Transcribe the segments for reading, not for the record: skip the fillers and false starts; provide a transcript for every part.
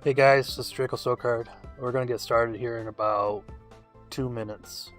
Hey guys, this is Draco. We're going to get started here in about 2 minutes.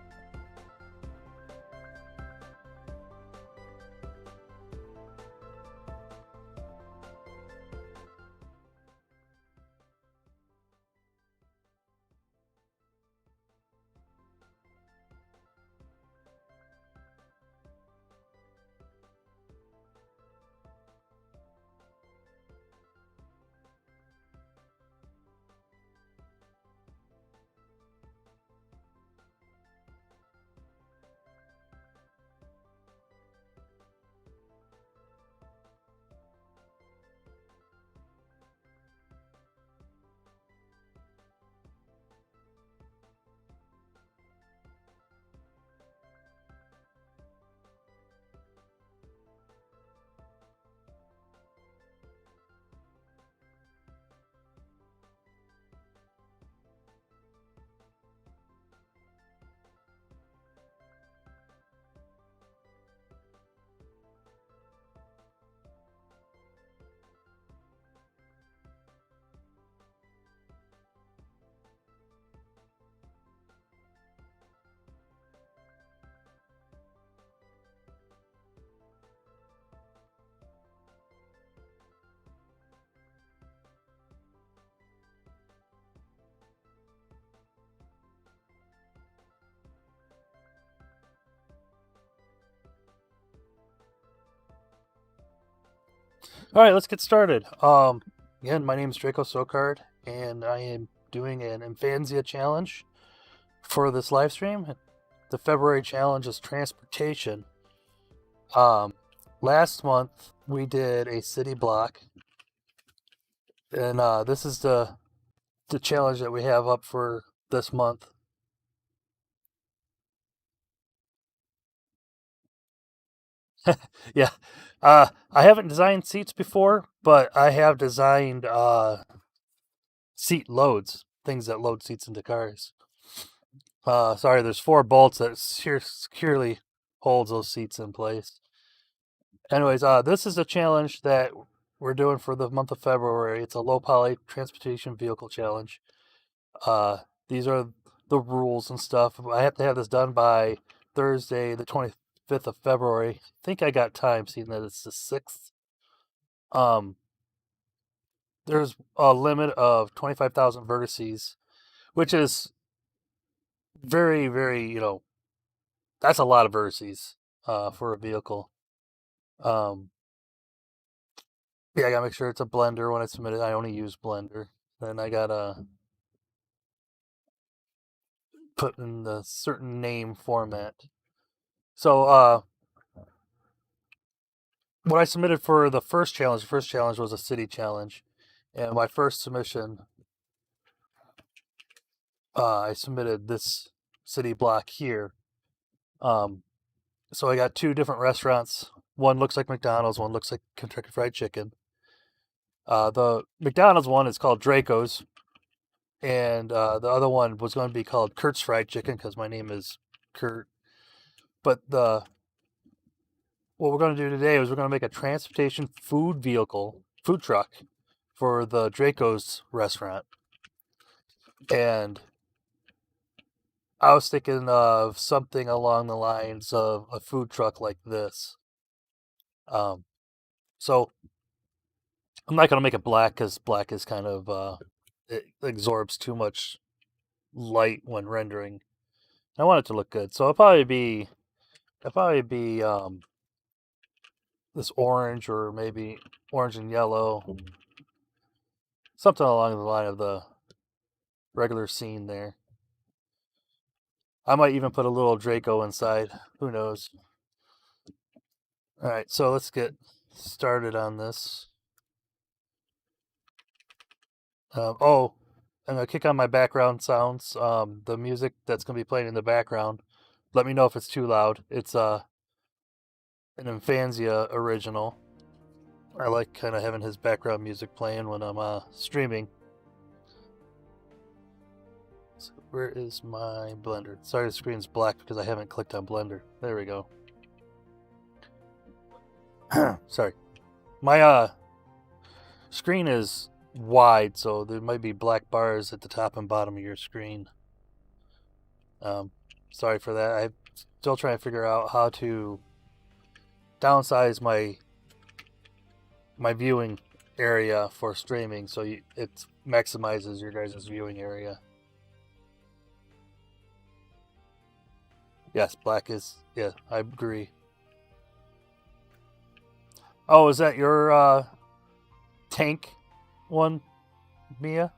All right, let's get started. Again, my name is Draco Sokard, and I am doing an Imphenzia challenge for this live stream. The February challenge is transportation. Um, Last month we did a city block, and this is the challenge that we have up for this month. Yeah, I haven't designed seats before, but I have designed seat loads, things that load seats into cars. Sorry, there's 4 bolts that securely holds those seats in place. Anyways, this is a challenge that we're doing for the month of February. It's a low poly transportation vehicle challenge. These are the rules and stuff. I have to have this done by Thursday, the 25th of February. I think I got time, seeing that it's the 6th. Um, there's a limit of 25,000 vertices, which is very, very, that's a lot of vertices for a vehicle. Yeah, I gotta make sure it's a blender when I submit it. I only use blender. Then I gotta put in the certain name format. So, what I submitted for the first challenge was a city challenge, and my first submission, I submitted this city block here. Um, so I got 2 different restaurants. One looks like McDonald's, one looks like Kentucky Fried Chicken. The McDonald's one is called Draco's, and the other one was going to be called Kurt's Fried Chicken because my name is Kurt. But what we're going to do today is we're going to make a transportation food truck for the Draco's restaurant. And I was thinking of something along the lines of a food truck like this. So I'm not going to make it black because black is kind of, it absorbs too much light when rendering. I want it to look good. So it'll probably be this orange or maybe orange and yellow. Something along the line of the regular scene there. I might even put a little Draco inside. Who knows? All right, so let's get started on this. Oh, I'm gonna kick on my background sounds. The music that's gonna be playing in the background. Let me know if it's too loud. It's an Imphenzia original. I like kind of having his background music playing when I'm streaming. So where is my blender? Sorry, the screen's black because I haven't clicked on blender. There we go. Sorry, my screen is wide, so there might be black bars at the top and bottom of your screen. Sorry for that. I'm still trying to figure out how to downsize my viewing area for streaming so it maximizes your guys' viewing area. Yes, black is, yeah, I agree. Oh, is that your tank one, Mia?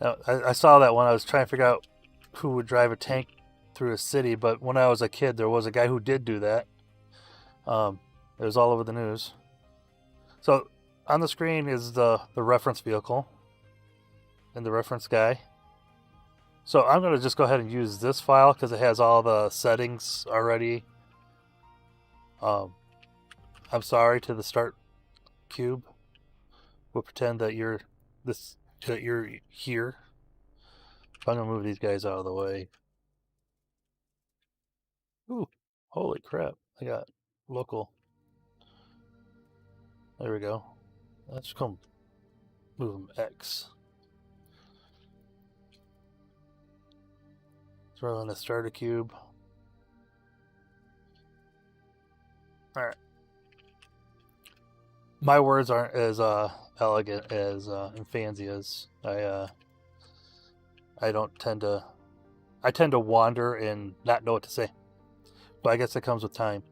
I saw that one. I was trying to figure out who would drive a tank through a city, but when I was a kid, there was a guy who did do that. It was all over the news. So on the screen is the reference vehicle and the reference guy. So I'm going to just go ahead and use this file because it has all the settings already. I'm sorry to the start cube. We'll pretend that you're here. I'm gonna move these guys out of the way. Ooh, holy crap! I got local. There we go. Let's come move them X. Throw in a starter cube. All right. My words aren't as elegant as Imphenzia's. I don't tend to. I tend to wander and not know what to say. But I guess it comes with time.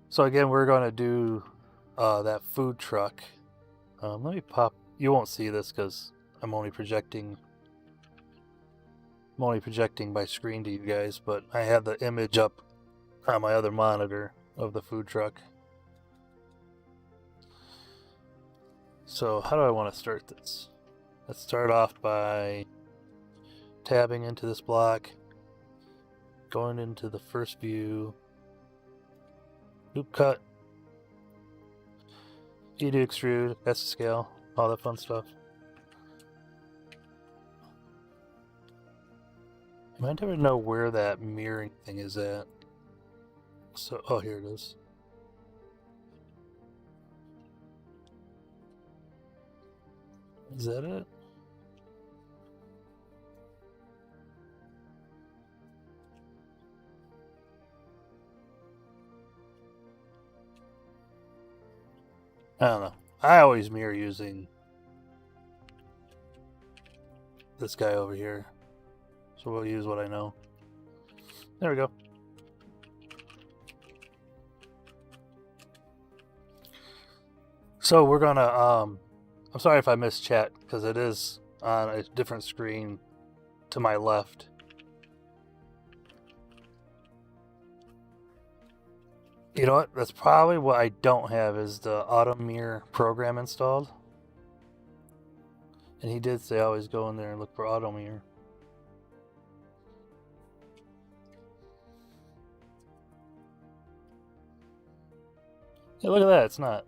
So again, we're going to do that food truck. Let me pop. You won't see this because I'm only projecting my screen to you guys, but I have the image up on my other monitor of the food truck. So how do I want to start this? Let's start off by tabbing into this block, going into the first view, loop cut, E2 extrude, that's the scale, all that fun stuff. I might never know where that mirroring thing is at. So, oh, here it is. Is that it? I don't know. I always mirror using this guy over here. So we'll use what I know. There we go. So we're gonna, I'm sorry if I missed chat, because it is on a different screen to my left. You know what? That's probably what I don't have is the auto mirror program installed. And he did say always go in there and look for auto mirror. Hey, look at that. It's not.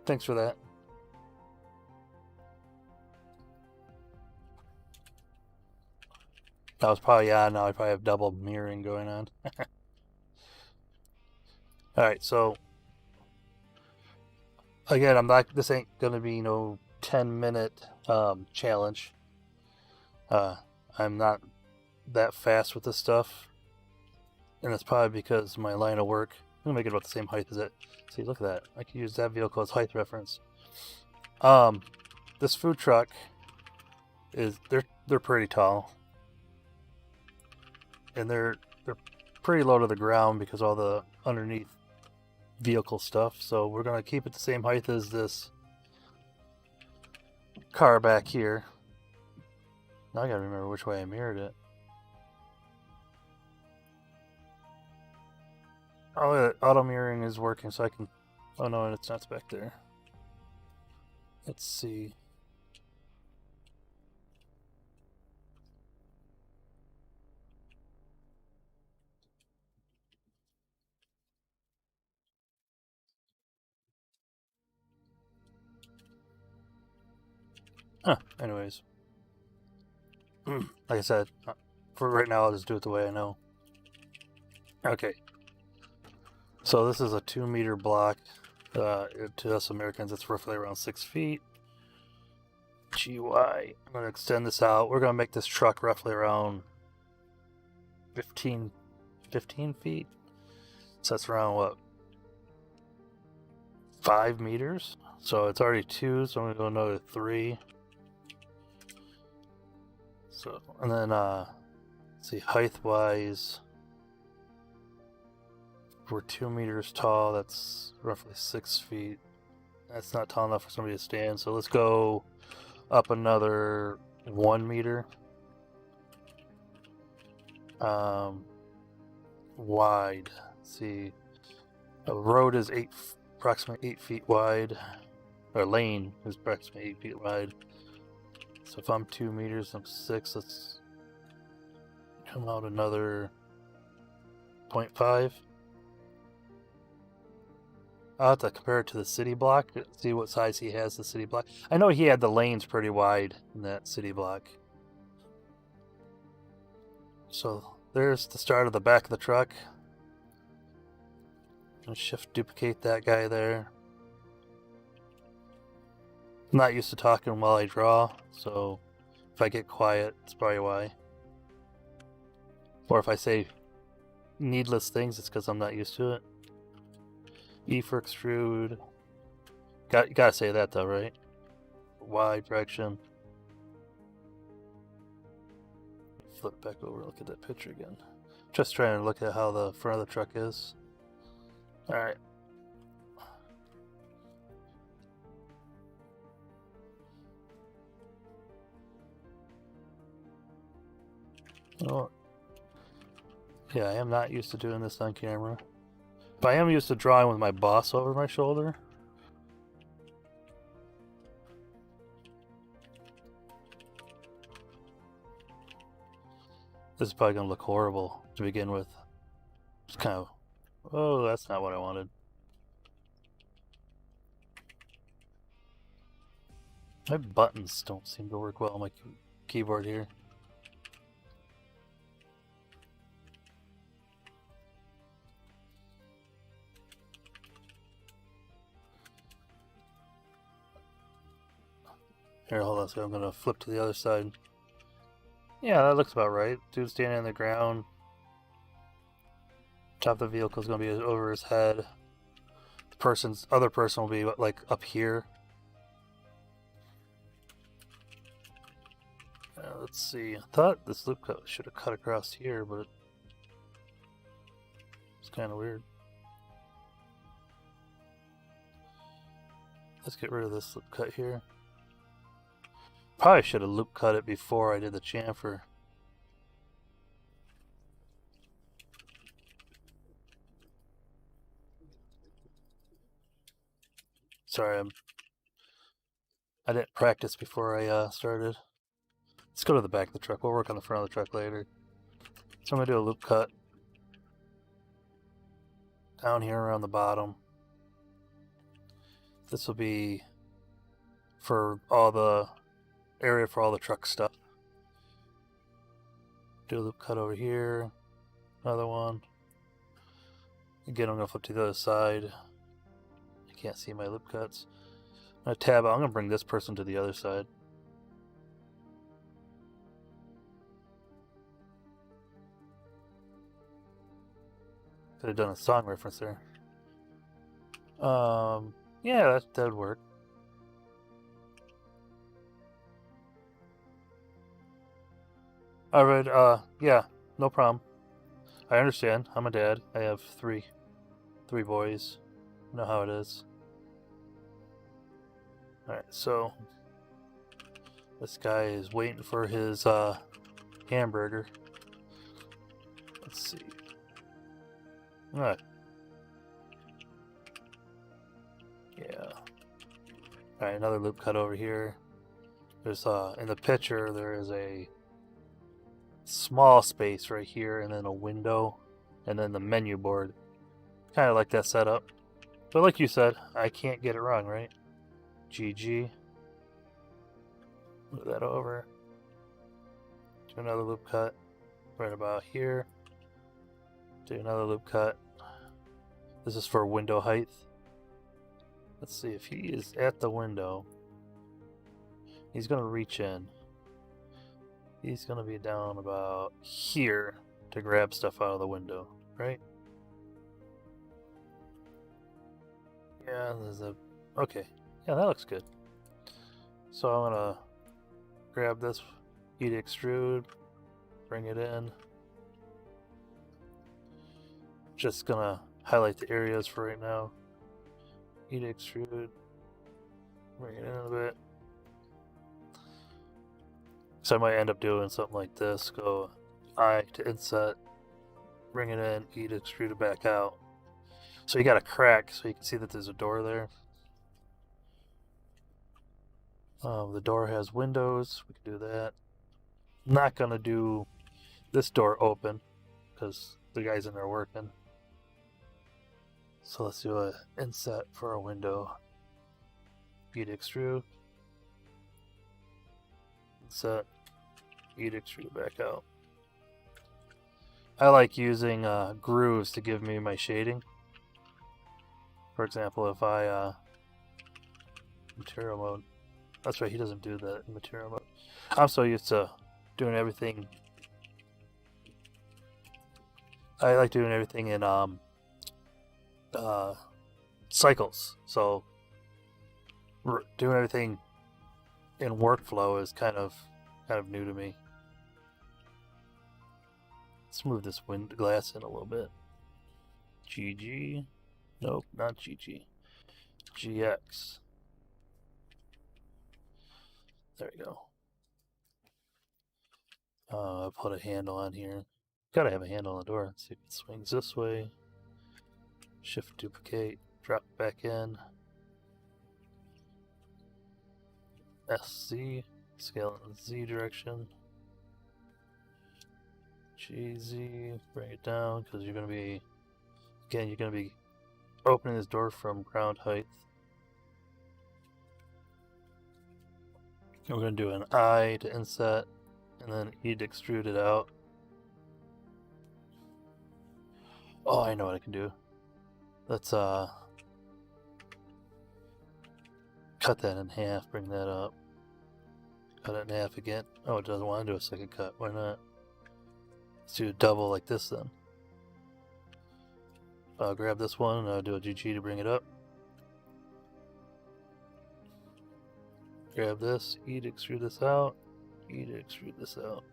Thanks for that. That was probably, yeah, now I probably have double mirroring going on. Alright, so again, this ain't gonna be no 10-minute challenge. I'm not that fast with this stuff. And it's probably because my line of work, I'm gonna make it about the same height as it. See, look at that. I can use that vehicle as height reference. This food truck is, they're pretty tall. And they're pretty low to the ground because all the underneath vehicle stuff. So we're gonna keep it the same height as this car back here. Now I gotta remember which way I mirrored it. Oh, auto mirroring is working, so I can. Oh no, it's not back there. Let's see. Huh, anyways. Like I said, for right now, I'll just do it the way I know. Okay. So this is a 2-meter block. To us Americans, it's roughly around 6 feet. GY. I'm going to extend this out. We're going to make this truck roughly around 15 feet. So that's around, what, 5 meters? So it's already 2, so I'm going to go another 3. So, and then, let's see, height-wise, we're 2 meters tall. That's roughly 6 feet. That's not tall enough for somebody to stand. So let's go up another 1 meter. Wide. Let's see, a road is approximately 8 feet wide. Or lane is approximately 8 feet wide. So if I'm 2 meters, I'm 6. Let's come out another 0.5. I'll have to compare it to the city block, see what size he has the city block. I know he had the lanes pretty wide in that city block. So there's the start of the back of the truck. And shift duplicate that guy there. I'm not used to talking while I draw, so if I get quiet, it's probably why. Or if I say needless things, it's because I'm not used to it. E for extrude. Gotta say that though, right? Y direction. Flip back over, look at that picture again. Just trying to look at how the front of the truck is. Alright. Oh. Yeah, I am not used to doing this on camera. But I am used to drawing with my boss over my shoulder. This is probably going to look horrible to begin with. It's kind of... Oh, that's not what I wanted. My buttons don't seem to work well on my keyboard here. Here, hold on. So I'm going to flip to the other side. Yeah, that looks about right. Dude standing on the ground. Top of the vehicle is going to be over his head. The other person will be like up here. Let's see. I thought this loop cut should have cut across here, but it's kind of weird. Let's get rid of this loop cut here. Probably should have loop cut it before I did the chamfer. Sorry, I didn't practice before I started. Let's go to the back of the truck. We'll work on the front of the truck later. So I'm going to do a loop cut down here around the bottom. This will be for all the area for all the truck stuff. Do a loop cut over here. Another one. Again, I'm going to flip to the other side. I can't see my loop cuts. I'm going to tab out. I'm going to bring this person to the other side. Could have done a song reference there. Yeah, that would work. Alright, yeah, no problem. I understand. I'm a dad. I have three boys. I know how it is. Alright, so this guy is waiting for his hamburger. Let's see. Alright. Yeah. Alright, another loop cut over here. There's in the picture there is a small space right here and then a window and then the menu board. Kind of like that setup. But like you said, I can't get it wrong, right? GG. Move that over. Do another loop cut right about here. Do another loop cut. This is for window height. Let's see if he is at the window. He's gonna reach in. He's gonna be down about here to grab stuff out of the window, right? Yeah, there's a... Okay. Yeah, that looks good. So I'm gonna grab this, heat extrude, bring it in. Just gonna highlight the areas for right now. Heat extrude, bring it in a bit. So I might end up doing something like this. Go I to inset, bring it in, heat extrude it back out. So you got a crack so you can see that there's a door there. The door has windows. We can do that. I'm not gonna do this door open because the guy's in there working. So let's do a inset for a window. Heat extrude. Inset. Heat extrude back out. I like using grooves to give me my shading. For example, if I material mode. That's right, he doesn't do that in material mode. I'm so used to doing everything. I like doing everything in cycles. So doing everything in workflow is kind of new to me. Let's move this wind glass in a little bit. GG. Nope, not GG. GX. There we go. I'll put a handle on here. Gotta have a handle on the door. Let's see if it swings this way. Shift duplicate. Drop back in. SZ. Scale in the Z direction. GZ. Bring it down because you're gonna be, again, you're gonna be opening this door from ground height. And we're going to do an I to inset, and then E to extrude it out. Oh, I know what I can do. Let's cut that in half, bring that up. Cut it in half again. Oh, it doesn't want to do a second cut. Why not? Let's do a double like this then. I'll grab this one and I'll do a GG to bring it up. Grab this, E to extrude this out, E to extrude this out.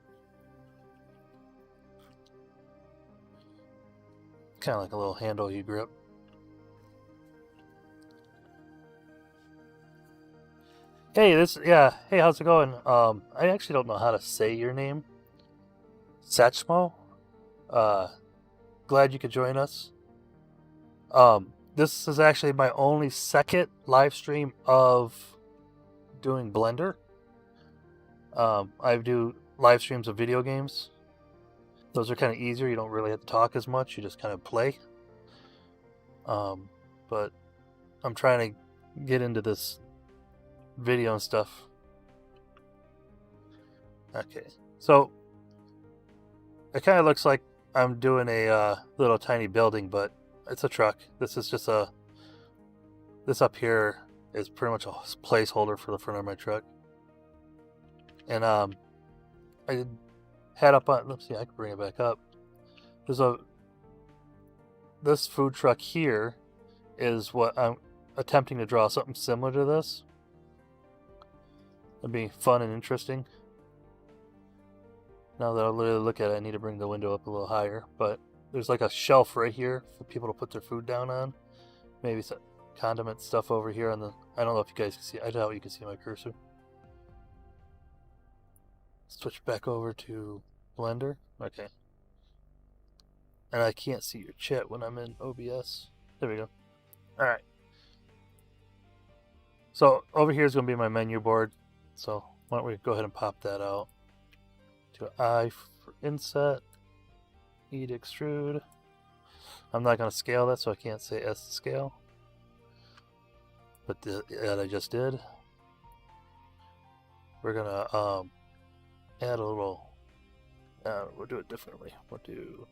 Kind of like a little handle you grip. Hey, hey, how's it going? I actually don't know how to say your name. Satchmo? Glad you could join us. This is actually my only second live stream of doing Blender. I do live streams of video games. Those are kind of easier. You don't really have to talk as much. You just kind of play. But I'm trying to get into this video and stuff. Okay, so it kind of looks like I'm doing a little tiny building, but it's a truck. This is just this up here is pretty much a placeholder for the front of my truck. And I had up on, let's see, I can bring it back up. This food truck here is what I'm attempting to draw, something similar to this. It'd be fun and interesting. Now that I literally look at it, I need to bring the window up a little higher, but there's like a shelf right here for people to put their food down on. Maybe some condiment stuff over here on the, I don't know if you guys can see, I doubt you can see my cursor. Switch back over to Blender. Okay. And I can't see your chat when I'm in OBS. There we go. Alright. So over here is going to be my menu board. So why don't we go ahead and pop that out. Do I for inset. E to extrude. I'm not going to scale that, so I can't say S to scale. But that I just did. We're going to add a little... we'll do it differently. We'll do...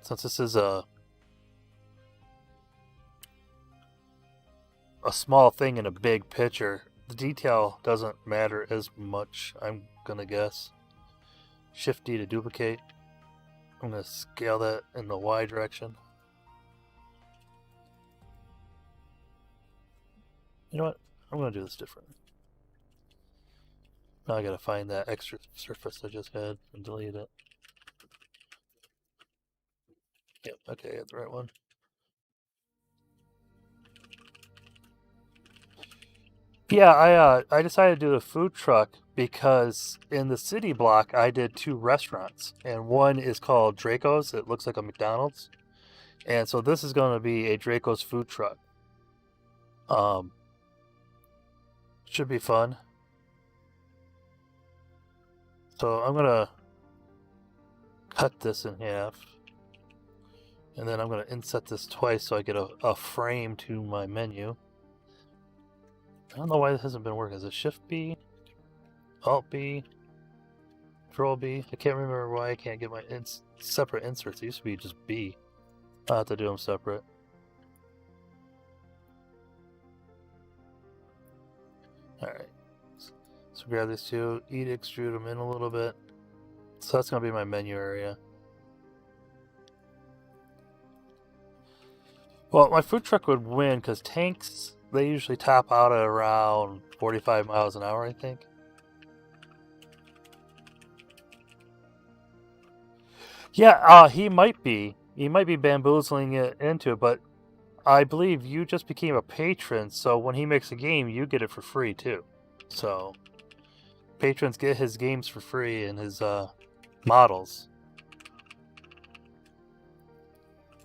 Since this is a... a small thing in a big picture, the detail doesn't matter as much, I'm gonna guess. Shift D to duplicate. I'm gonna scale that in the Y direction. You know what? I'm gonna do this differently. Now I gotta find that extra surface I just had and delete it. Yep, okay, I got the right one. Yeah, I decided to do a food truck because in the city block I did 2 restaurants, and one is called Draco's. It looks like a McDonald's, and so this is going to be a Draco's food truck. Should be fun. So I'm gonna cut this in half, and then I'm gonna inset this twice so I get a frame to my menu. I don't know why this hasn't been working. Is it Shift B, Alt B, Control B? I can't remember why I can't get my separate inserts. It used to be just B. I'll have to do them separate. Alright. So grab these two, extrude them in a little bit. So that's going to be my menu area. Well, my food truck would win because tanks, they usually top out at around 45 miles an hour, I think. Yeah, he might be. He might be bamboozling it into it, but I believe you just became a patron, so when he makes a game, you get it for free too. So, patrons get his games for free and his models.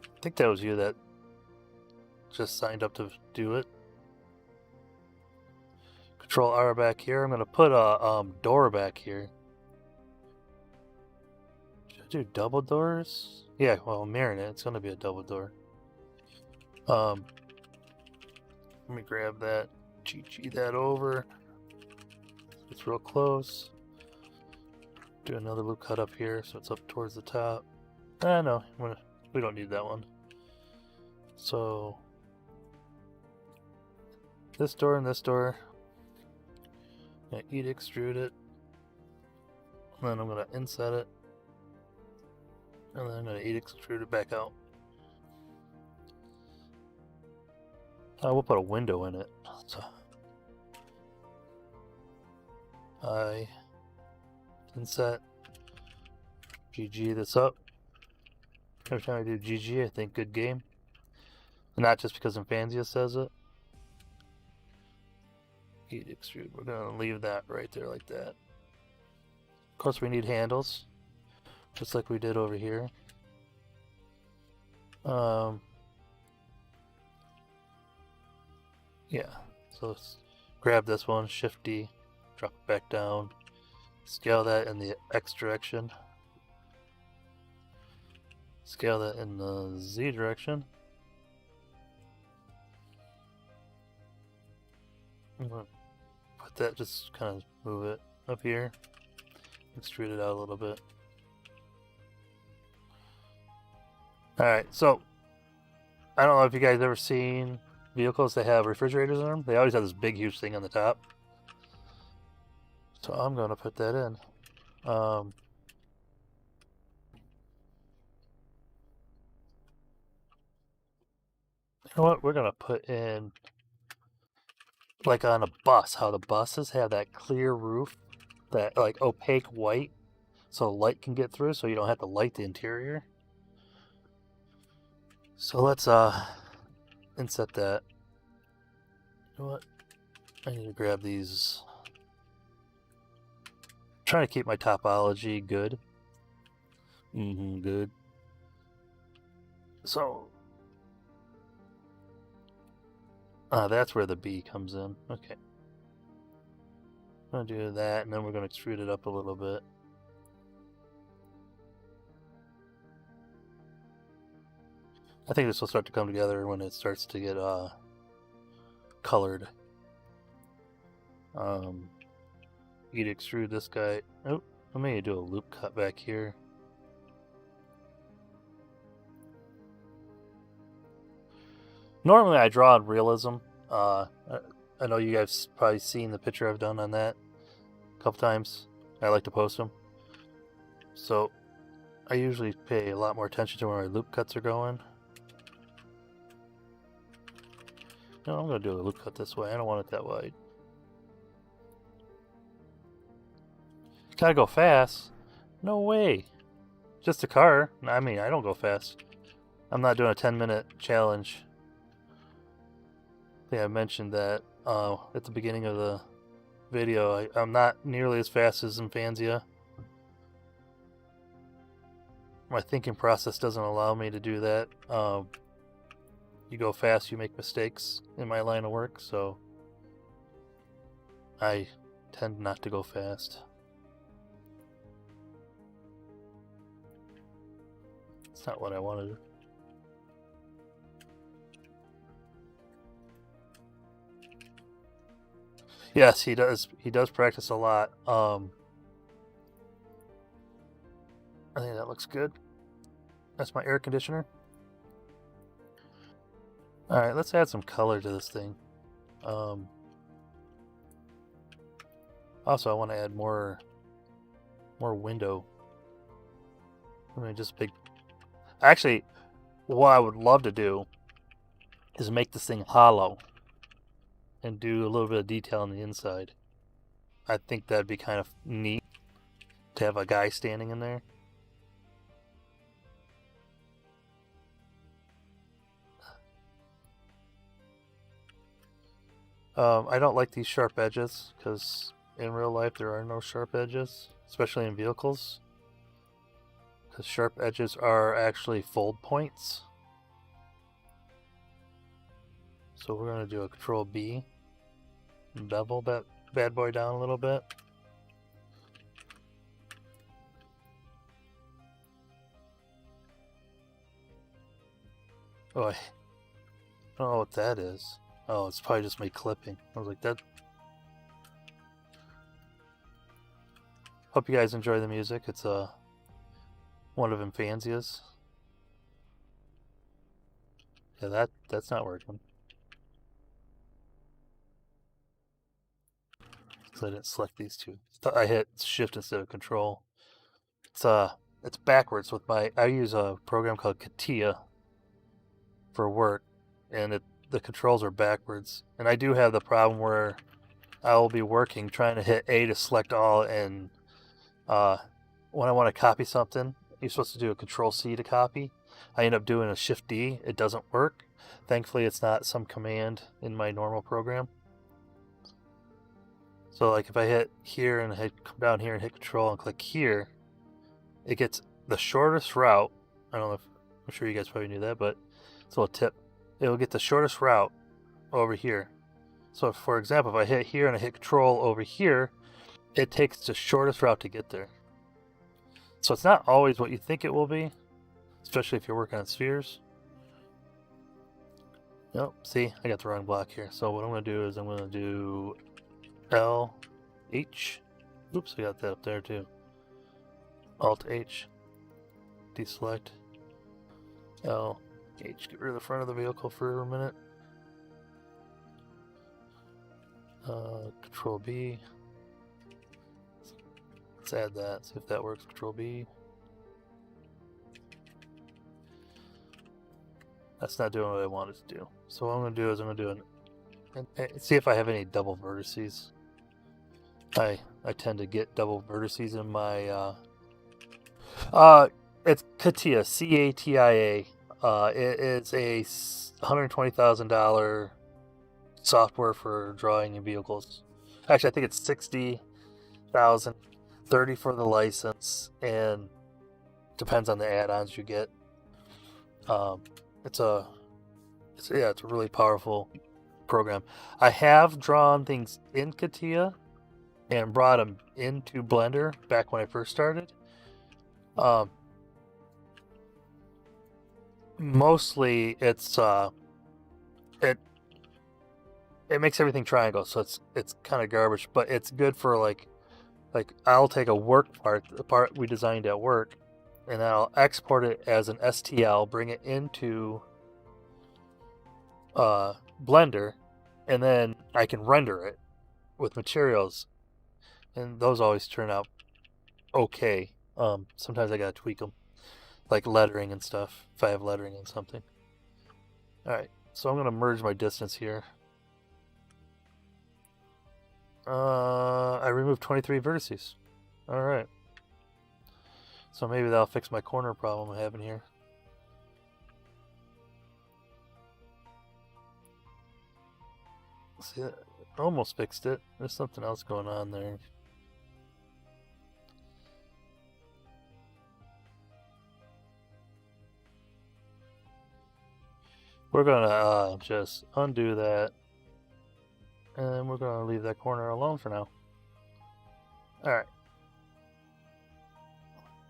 I think that was you that just signed up to do it. Control R back here. I'm going to put a door back here. Should I do double doors? Yeah, well, mirroring it, it's going to be a double door. Let me grab that, GG that over. It's real close. Do another loop cut up here so it's up towards the top. No, we don't need that one. So, this door and this door. I'm going to extrude it. And then I'm going to inset it. And then I'm going to extrude it back out. I will put a window in it. So I inset, GG this up. Every time I do GG, I think good game. Not just because Imphenzia says it. Extrude. We're going to leave that right there like that. Of course, we need handles, just like we did over here. Yeah, so let's grab this one, Shift D, drop it back down, scale that in the X direction, scale that in the Z direction. I'm gonna put that, just kind of move it up here, extrude it out a little bit. Alright, so I don't know if you guys ever seen vehicles that have refrigerators in them. They always have this big huge thing on the top. So I'm going to put that in. You know what? We're going to put in, like on a bus, how the buses have that clear roof, that like opaque white, so light can get through, so you don't have to light the interior. So let's inset that. You know what? I need to grab these. I'm trying to keep my topology good. Good. So that's where the B comes in. Okay. I'm going to do that, and then we're going to extrude it up a little bit. I think this will start to come together when it starts to get colored. You'd extrude this guy. Oh, let me do a loop cut back here. Normally I draw in realism, I know you guys probably seen the picture I've done on that a couple times. I like to post them. So I usually pay a lot more attention to where my loop cuts are going. No, I'm going to do a loop cut this way. I don't want it that wide. Gotta go fast? No way. Just a car. I mean, I don't go fast. I'm not doing a 10-minute challenge. I think I mentioned that at the beginning of the video. I'm not nearly as fast as Imphenzia. My thinking process doesn't allow me to do that. You go fast, you make mistakes in my line of work, so I tend not to go fast. It's not what I wanted. Yes, he does. He does practice a lot. I think that looks good. That's my air conditioner. Alright, let's add some color to this thing. Also, I want to add more window. I mean, just big. Actually, what I would love to do is make this thing hollow and do a little bit of detail on the inside. I think that'd be kind of neat to have a guy standing in there. I don't like these sharp edges because in real life there are no sharp edges, especially in vehicles. Because sharp edges are actually fold points. So we're going to do a Control B and bevel that bad boy down a little bit. Oh, I don't know what that is. Oh, it's probably just me clipping. I was like, that. Hope you guys enjoy the music. It's one of Imphenzia's. Yeah, that's not working. Because I didn't select these two. I hit Shift instead of Control. It's backwards with my. I use a program called CATIA for work, and the controls are backwards. And I do have the problem where I will be working trying to hit A to select all, and when I want to copy something, you're supposed to do a Control C to copy. I end up doing a Shift D. It doesn't work. Thankfully, it's not some command in my normal program. So, like if I hit here and come down here and hit Control and click here, it gets the shortest route. I don't know if I'm sure you guys probably knew that, but it's a little tip. It will get the shortest route over here. So, for example, if I hit here and I hit Control over here, it takes the shortest route to get there. So it's not always what you think it will be, especially if you're working on spheres. Nope, see, I got the wrong block here. So what I'm going to do is I'm going to do L, H. Oops, I got that up there too. Alt H, deselect, L, H, get rid of the front of the vehicle for a minute. Control B. Let's add that, see if that works. Control B. That's not doing what I wanted to do. So what I'm going to do is I'm going to do and see if I have any double vertices. I tend to get double vertices in my it's CATIA, CATIA. It is a $120,000 software for drawing in vehicles. Actually, I think it's $60,000, $30,000 for the license, and depends on the add-ons you get. It's a really powerful program. I have drawn things in CATIA and brought them into Blender back when I first started. Mostly it's it makes everything triangle, so it's kind of garbage, but it's good for like I'll take a work part, the part we designed at work, and I'll export it as an STL, bring it into Blender, and then I can render it with materials, and those always turn out okay. Sometimes I gotta tweak them, like lettering and stuff, if I have lettering on something. Alright, so I'm gonna merge my distance here. I removed 23 vertices. Alright. So maybe that'll fix my corner problem I'm having here. See, I almost fixed it. There's something else going on there. We're gonna just undo that, and we're gonna leave that corner alone for now. Alright.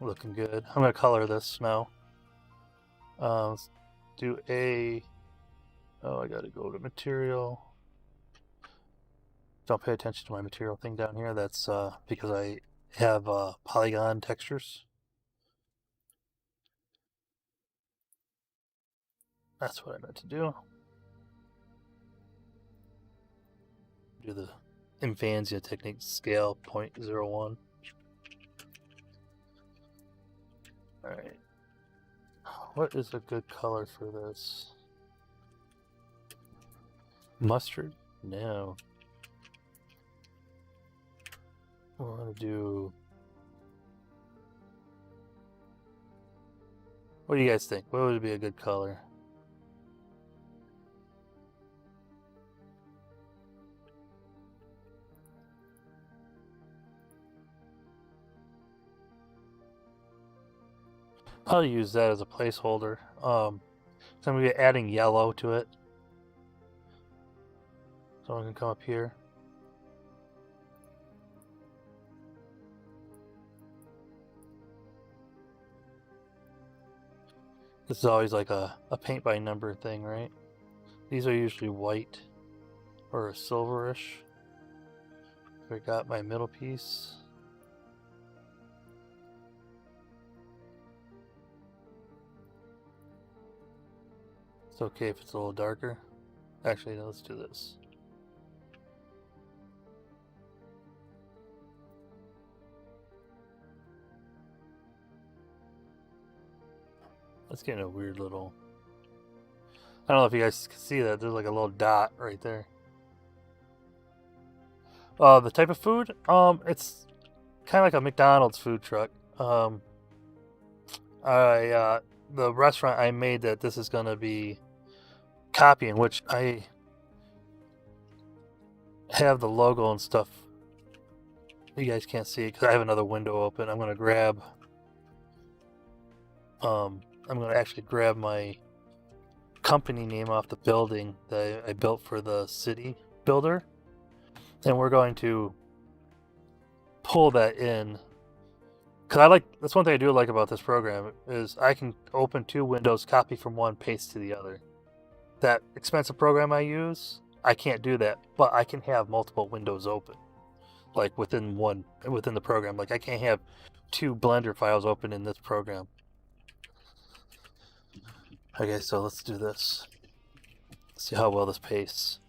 Looking good. I'm gonna color this now. Let's do a... Oh, I gotta go to material. Don't pay attention to my material thing down here. That's because I have polygon textures. That's what I meant to do. Do the Imphenzia technique, scale 0.01. Alright. What is a good color for this? Mustard? No. We're gonna do... What do you guys think? What would be a good color? I'll use that as a placeholder. So I'm going to be adding yellow to it. So I can come up here. This is always like a paint by number thing, right? These are usually white or silverish. I got my middle piece. It's okay if it's a little darker. Actually, no, let's do this. Let's get a weird little... I don't know if you guys can see that. There's like a little dot right there. The type of food? It's kind of like a McDonald's food truck. The restaurant I made that this is gonna be copying, which I have the logo and stuff. You guys can't see it because I have another window open. I'm gonna grab. I'm gonna actually grab my company name off the building that I built for the city builder, and we're going to pull that in. Cause that's one thing I do like about this program is I can open two windows, copy from one, paste to the other. That expensive program I use, I can't do that, but I can have multiple windows open, like within the program. Like I can't have two Blender files open in this program. Okay, so let's do this. See how well this pastes.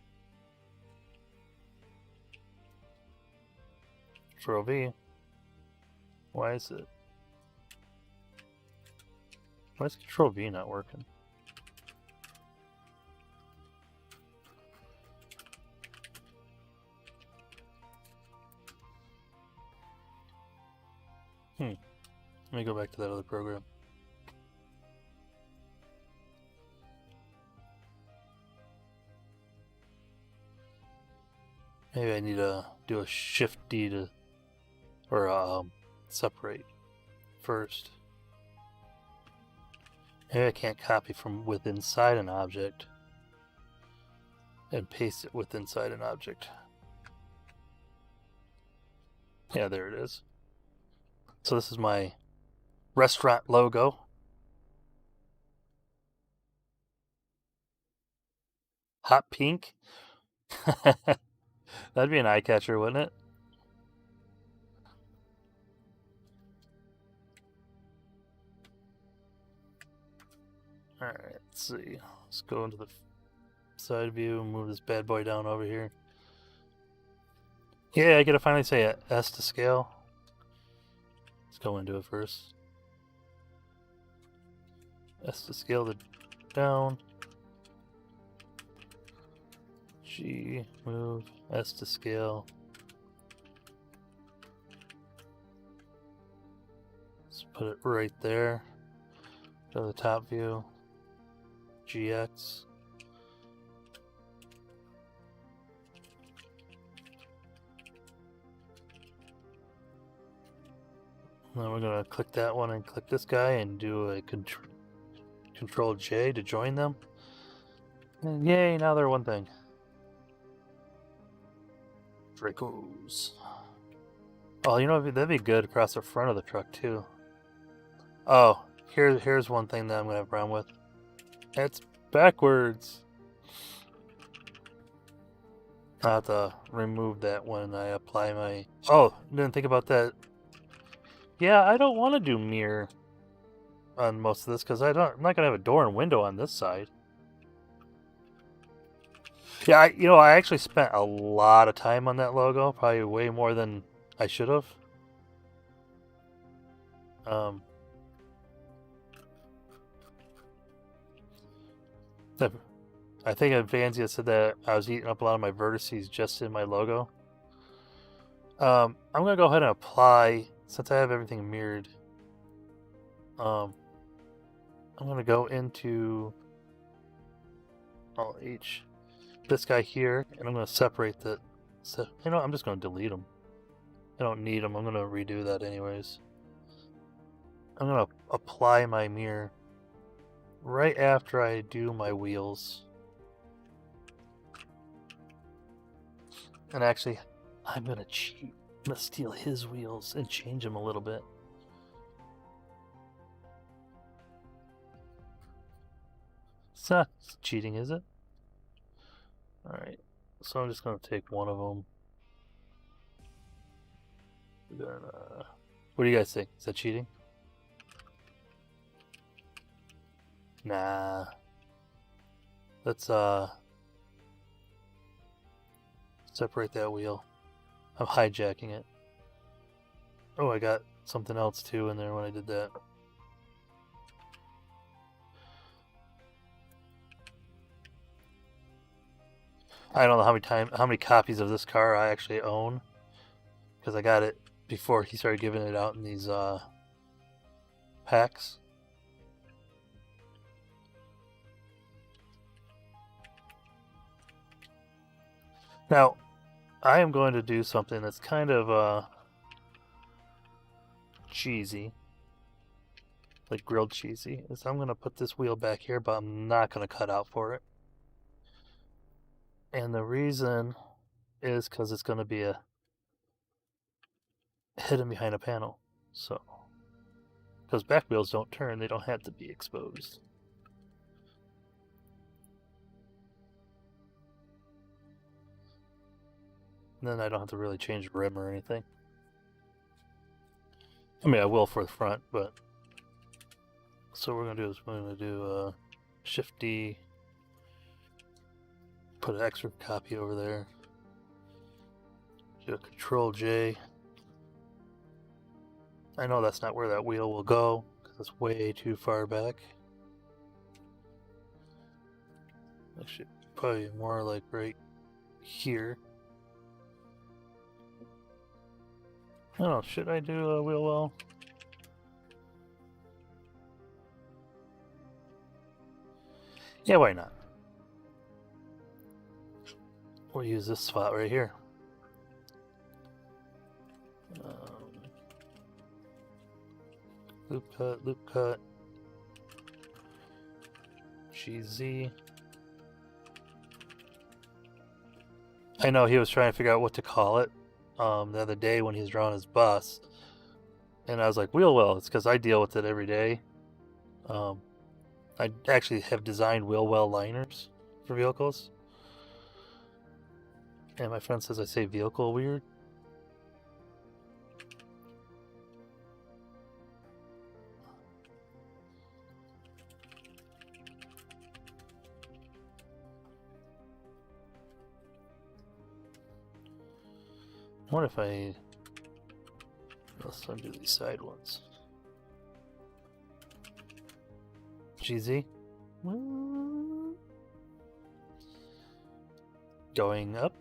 Control V. Why is Control V not working? Let me go back to that other program. Maybe I need to do a Shift D to, or separate first. Maybe I can't copy from within inside an object and paste it within inside an object. Yeah, there it is. So this is my restaurant logo. Hot pink. That'd be an eye catcher, wouldn't it? Alright, let's see. Let's go into the side view, move this bad boy down over here. Yeah, I gotta finally say S to scale. Let's go into it first. S to scale the down. G, move, S to scale. Let's put it right there. Go to the top view. GX. Then we're going to click that one and click this guy and do a Control J to join them. And yay, now they're one thing. Dracos. Oh, you know, that'd be good across the front of the truck, too. Oh, here's one thing that I'm going to have a problem with. It's backwards. I have to remove that when I apply my... Oh, didn't think about that. Yeah, I don't want to do mirror on most of this because I'm not going to have a door and window on this side. Yeah, I actually spent a lot of time on that logo, probably way more than I should have. I think Imphenzia said that I was eating up a lot of my vertices just in my logo. I'm gonna go ahead and apply, since I have everything mirrored. I'm gonna go into Alt H, this guy here, and I'm gonna separate the. So, I'm just gonna delete them. I don't need them. I'm gonna redo that anyways. I'm gonna apply my mirror right after I do my wheels. And actually, I'm gonna cheat. I'm gonna steal his wheels and change them a little bit. It's not cheating, is it? Alright, so I'm just gonna take one of them. What do you guys think? Is that cheating? Nah. Let's separate that wheel. I'm hijacking it. Oh, I got something else too in there when I did that. I don't know how many copies of this car I actually own, because I got it before he started giving it out in these packs. Now, I am going to do something that's kind of cheesy, like grilled cheesy. Is I'm going to put this wheel back here, but I'm not going to cut out for it. And the reason is because it's going to be hidden behind a panel. So, because back wheels don't turn, they don't have to be exposed. And then I don't have to really change rim or anything. I mean, I will for the front, but... So what we're going to do is we're going to do Shift D, put an extra copy over there, do a Control J. I know that's not where that wheel will go, because it's way too far back. Actually, probably more like right here. I don't know, should I do a wheel well? Yeah, why not? We'll use this spot right here. Loop cut, GZ. I know he was trying to figure out what to call it the other day when he was drawing his bus. And I was like, wheel well, it's because I deal with it every day. I actually have designed wheel well liners for vehicles. And my friend says I say vehicle weird. What if let's undo these side ones. GZ. Going up.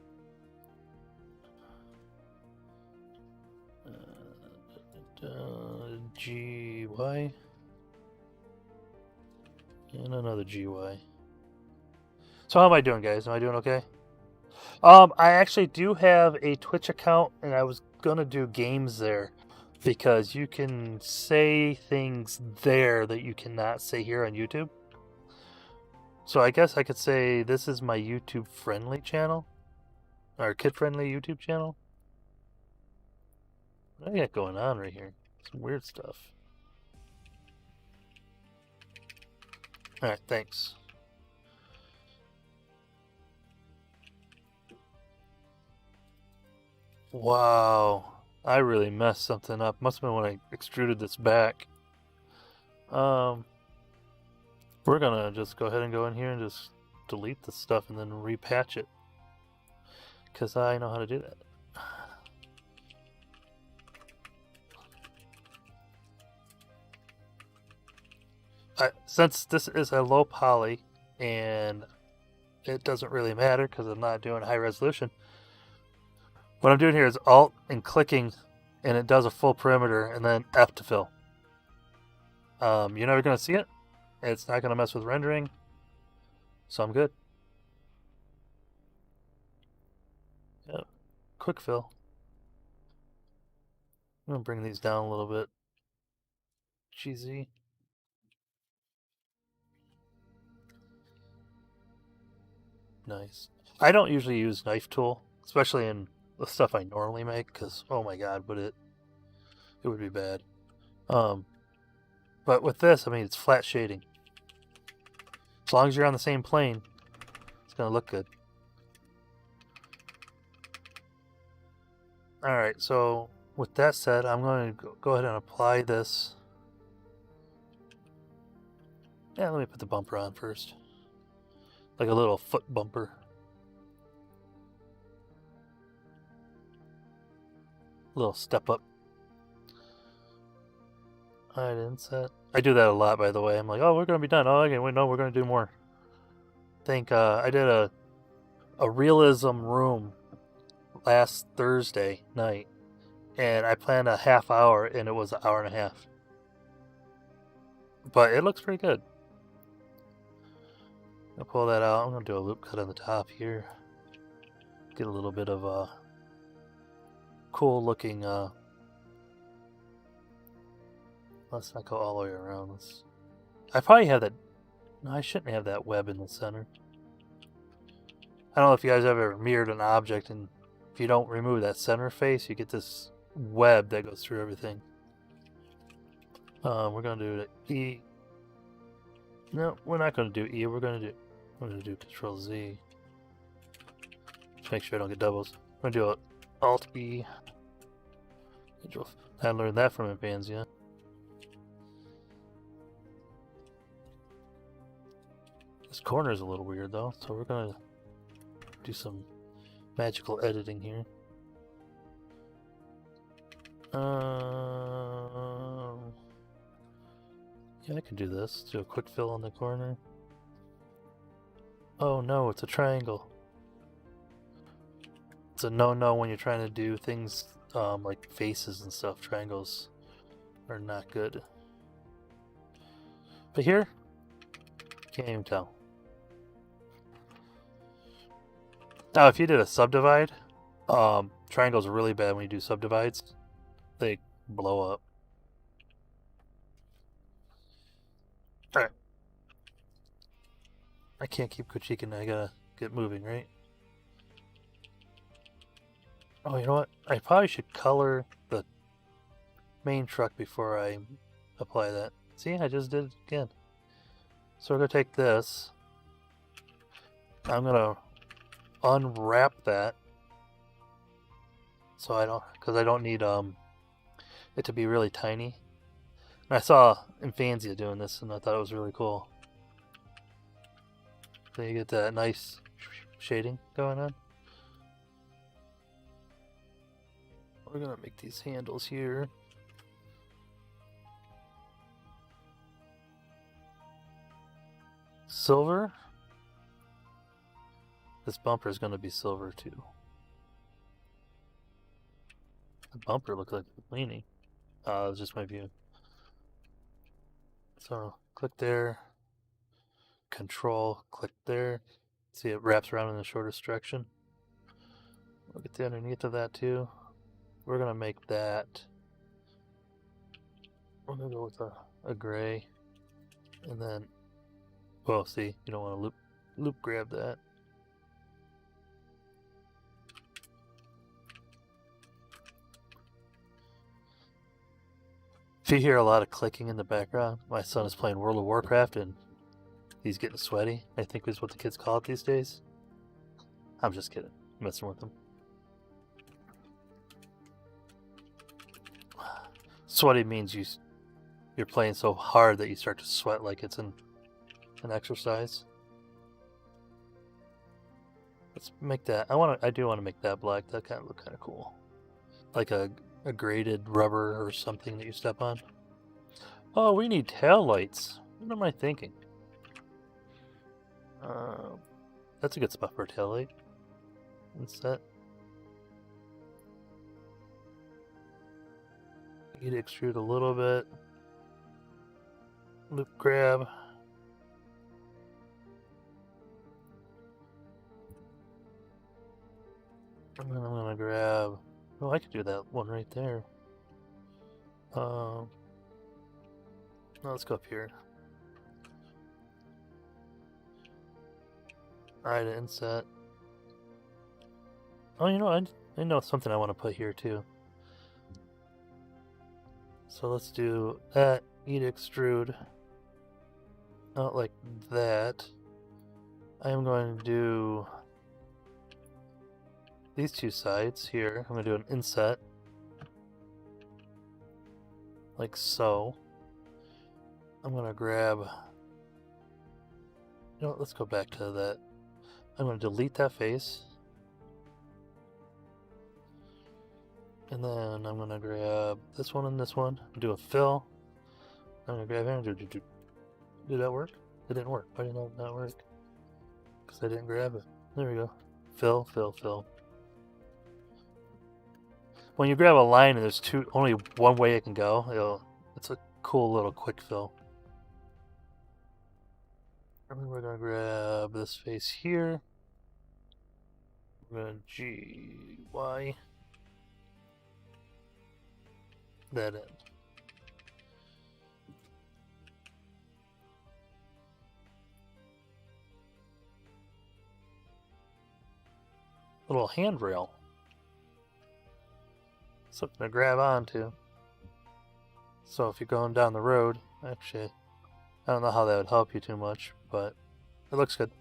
GY. And another GY. So how am I doing, guys? Am I doing okay? I actually do have a Twitch account, and I was gonna do games there because you can say things there that you cannot say here on YouTube. So I guess I could say this is my YouTube friendly channel, or kid friendly YouTube channel. What do I got going on right here? Some weird stuff. Alright, thanks. Wow, I really messed something up. Must have been when I extruded this back. We're gonna just go ahead and go in here and just delete the stuff and then repatch it, because I know how to do that. Since this is a low poly and it doesn't really matter because I'm not doing high resolution, what I'm doing here is Alt and clicking, and it does a full perimeter, and then F to fill. You're never going to see it. It's not going to mess with rendering, so I'm good. Yep. Quick fill. I'm going to bring these down a little bit. GZ. Nice. I don't usually use knife tool, especially in the stuff I normally make, because oh my god, it would be bad. But with this, I mean, it's flat shading. As long as you're on the same plane, it's gonna look good. Alright, so with that said, I'm going to go ahead and apply this. Yeah, let me put the bumper on first. Like a little foot bumper. A little step up. I didn't set. I do that a lot, by the way. I'm like, oh, we're going to be done. Oh, okay, wait, no, we're going to do more. I think I did a realism room last Thursday night, and I planned a half hour, and it was an hour and a half. But it looks pretty good. I'll pull that out. I'm going to do a loop cut on the top here. Get a little bit of a cool looking. Let's not go all the way around. I probably have that. No, I shouldn't have that web in the center. I don't know if you guys ever mirrored an object, and if you don't remove that center face, you get this web that goes through everything. We're gonna do the E. No, we're not gonna do E. We're gonna do Control Z. Just make sure I don't get doubles. We're gonna do Alt E. I learned that from Imphenzia. This corner is a little weird though, so we're gonna do some magical editing here. Yeah, I can do this. Do a quick fill on the corner. Oh no, it's a triangle. It's a no-no when you're trying to do things like faces and stuff. Triangles are not good. But here, can't even tell. Now, if you did a subdivide, triangles are really bad when you do subdivides. They blow up. Alright. I can't keep critiquing, I gotta get moving, right? Oh, you know what? I probably should color the main truck before I apply that. See, I just did it again. So we're gonna take this. I'm gonna unwrap that. So because I don't need it to be really tiny. And I saw Imphenzia doing this, and I thought it was really cool. So you get that nice shading going on. We're gonna make these handles here. Silver. This bumper is gonna be silver too. The bumper looks like it's leaning. It's just my view. So click there. Control, click there. See, it wraps around in the shortest direction. We'll get the underneath of that too. We're gonna make that. We're gonna go with a gray, and then, well, see, you don't want to loop grab that. If you hear a lot of clicking in the background, my son is playing World of Warcraft and he's getting sweaty, I think is what the kids call it these days. I'm just kidding, I'm messing with him. Sweaty means you're playing so hard that you start to sweat like it's an exercise. Let's make that. I do want to make that black. That kind of look kind of cool, like a graded rubber or something that you step on. Oh, we need tail lights. What am I thinking? That's a good spot for a tail light. Inset. Need to extrude a little bit. Loop grab. And then I'm gonna grab. Oh, I could do that one right there. No, let's go up here. Alright, inset. Oh, you know, I know something I want to put here too. So let's do that. Need to extrude. Not like that. I am going to do these two sides here. I'm going to do an inset. Like so. I'm going to grab... You know what, let's go back to that. I'm going to delete that face. And then I'm going to grab this one and this one. Do a fill. I'm going to grab here and do. Did that work? It didn't work. Why didn't it not work? Because I didn't grab it. There we go. Fill, fill, fill. When you grab a line and there's only one way it can go, it's a cool little quick fill. And then we're going to grab this face here. We're going to GY that in. Little handrail. Something to grab onto. So if you're going down the road, actually, I don't know how that would help you too much, but it looks good.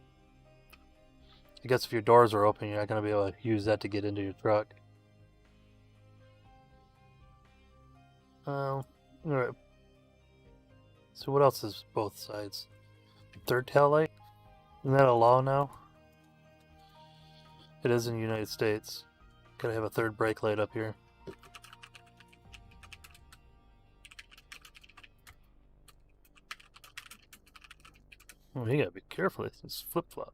I guess if your doors are open, you're not going to be able to use that to get into your truck. Alright. So what else is both sides? Third tail light? Isn't that a law now? It is in the United States. Gotta have a third brake light up here. Oh, you gotta be careful. It's flip-flop.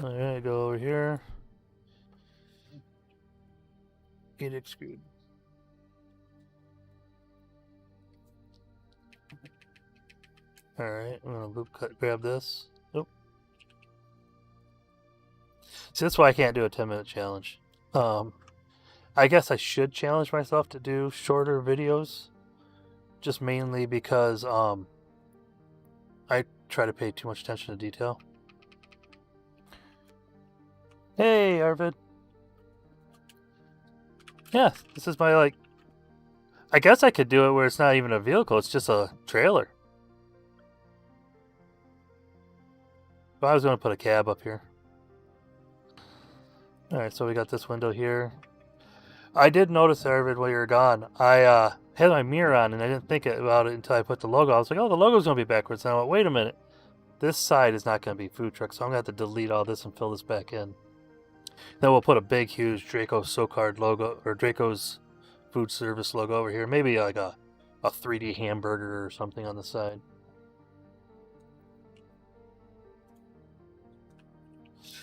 Alright, go over here. Get extrude. Alright, I'm gonna loop cut, grab this. Nope. See, that's why I can't do a 10-minute challenge. I guess I should challenge myself to do shorter videos. Just mainly because, I try to pay too much attention to detail. Hey, Arvid. Yeah, this is my, like... I guess I could do it where it's not even a vehicle, it's just a trailer. But I was going to put a cab up here. Alright, so we got this window here. I did notice, Arvid, while you were gone, I had my mirror on and I didn't think about it until I put the logo. I was like, oh, the logo's going to be backwards. And I went, wait a minute. This side is not going to be food truck, so I'm going to have to delete all this and fill this back in. Then we'll put a big, huge Draco SoCard logo, or Draco's food service logo over here. Maybe like a 3D hamburger or something on the side.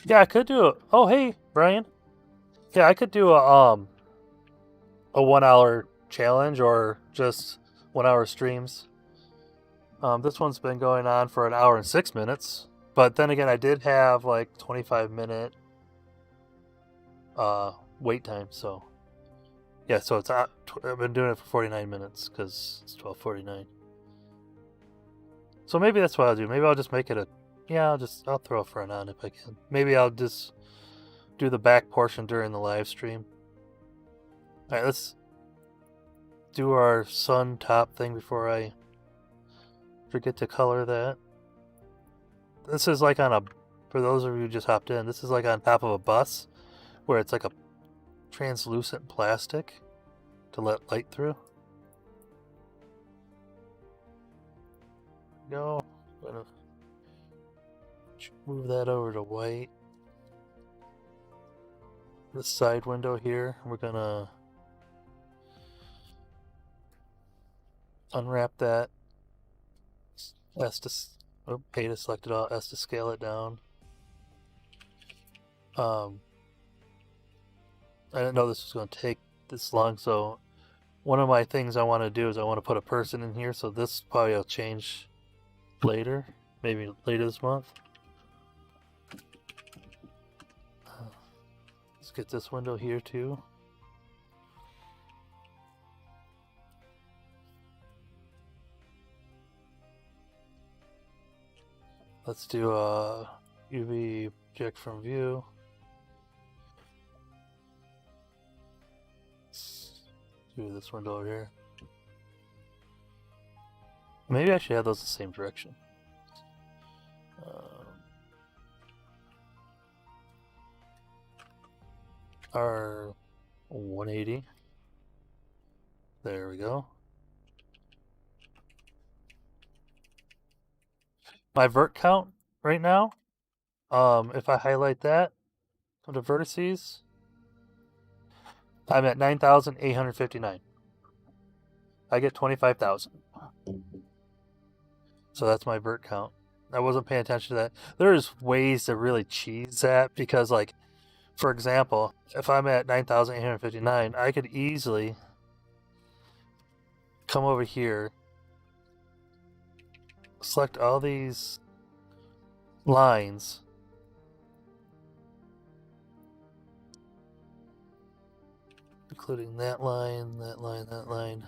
Yeah, I could do it. Oh, hey, Brian. Yeah, I could do a 1 hour challenge or just 1 hour streams. This one's been going on for 1 hour and 6 minutes, but then again, I did have like 25-minute wait time, so yeah, so it's I've been doing it for 49 minutes because it's 12:49. So maybe that's what I'll do. Maybe I'll just make it I'll throw a front on if I can. Maybe I'll just do the back portion during the live stream. All right, let's do our sun top thing before I forget to color that. This is like for those of you who just hopped in, this is like on top of a bus where it's like a translucent plastic to let light through. Go. I'm gonna move that over to white. This side window here, we're gonna unwrap that. Pay to select it all. S to scale it down. I didn't know this was going to take this long, so one of my things I want to do is I want to put a person in here, so this probably will change later, maybe later this month. Let's get this window here too. Let's do a UV project from view. Let's do this window over here. Maybe I should have those the same direction. R 180. There we go. My vert count right now, if I highlight that, come to vertices, I'm at 9,859. I get 25,000. So that's my vert count. I wasn't paying attention to that. There's ways to really cheese that because, like, for example, if I'm at 9,859, I could easily come over here, select all these lines, including that line, that line, that line.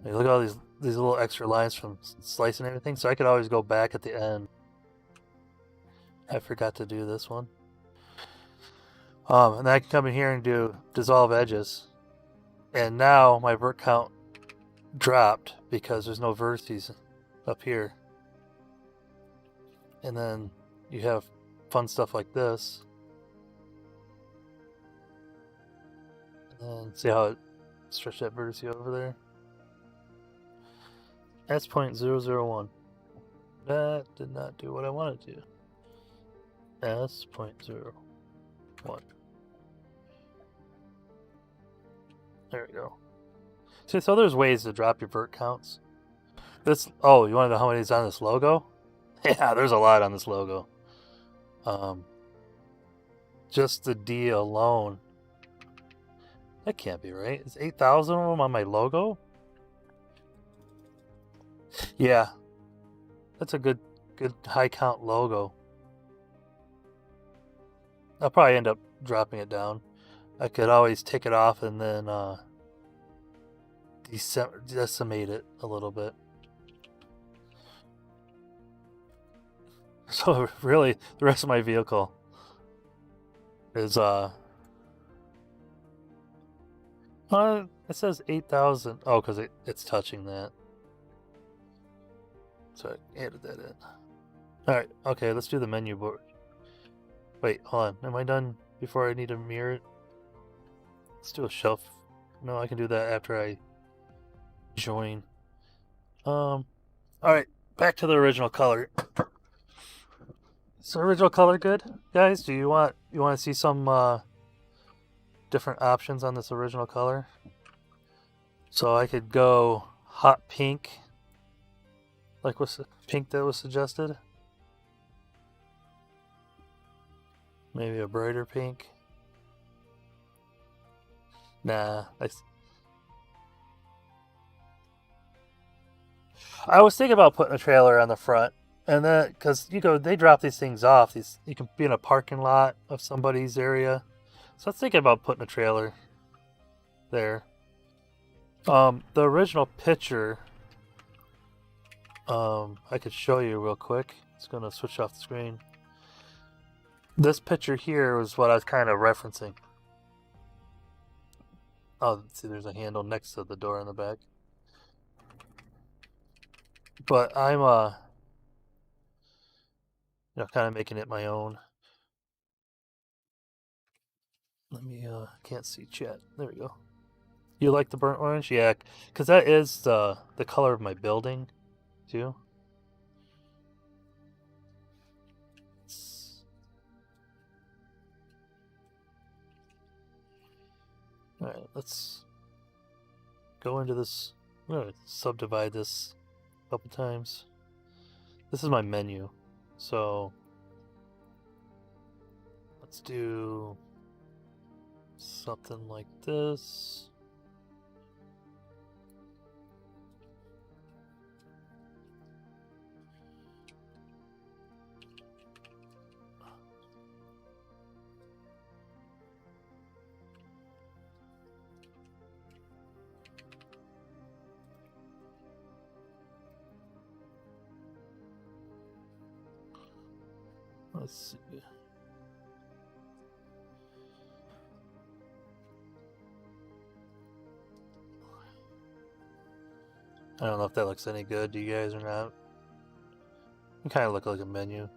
Hey, look at all these little extra lines from slicing everything, so I could always go back at the end. I forgot to do this one. And then I can come in here and do dissolve edges. And now my vert count dropped because there's no vertices up here. And then you have fun stuff like this. And then see how it stretched that vertex over there? That's 0.001. That did not do what I wanted to. S 0.01. There we go. See, so there's ways to drop your vert counts. You want to know how many is on this logo? Yeah, there's a lot on this logo. Just the D alone. That can't be right. Is 8,000 of them on my logo? Yeah. That's a good high count logo. I'll probably end up dropping it down. I could always take it off and then decimate it a little bit. So really, the rest of my vehicle is it says 8,000. Oh, because it's touching that. So I added that in. Alright, okay, let's do the menu board. Wait, hold on. Am I done before I need to mirror it? Let's do a shelf. No, I can do that after I join. Alright, back to the original color. Is the original color good, guys? Do you want to see some different options on this original color? So I could go hot pink, like what's the pink that was suggested? Maybe a brighter pink. Nah, I was thinking about putting a trailer on the front, and then because they drop these things off. You can be in a parking lot of somebody's area, so I was thinking about putting a trailer there. The original picture, I could show you real quick. It's gonna switch off the screen. This picture here was what I was kind of referencing. Oh, see, there's a handle next to the door in the back. But I'm kind of making it my own. Let me can't see chat. There we go. You like the burnt orange? Yeah, because that is the color of my building, too. All right, let's go into this. I'm gonna subdivide this a couple times. This is my menu, so let's do something like this. Let's see. I don't know if that looks any good to you guys or not. It kind of look like a menu.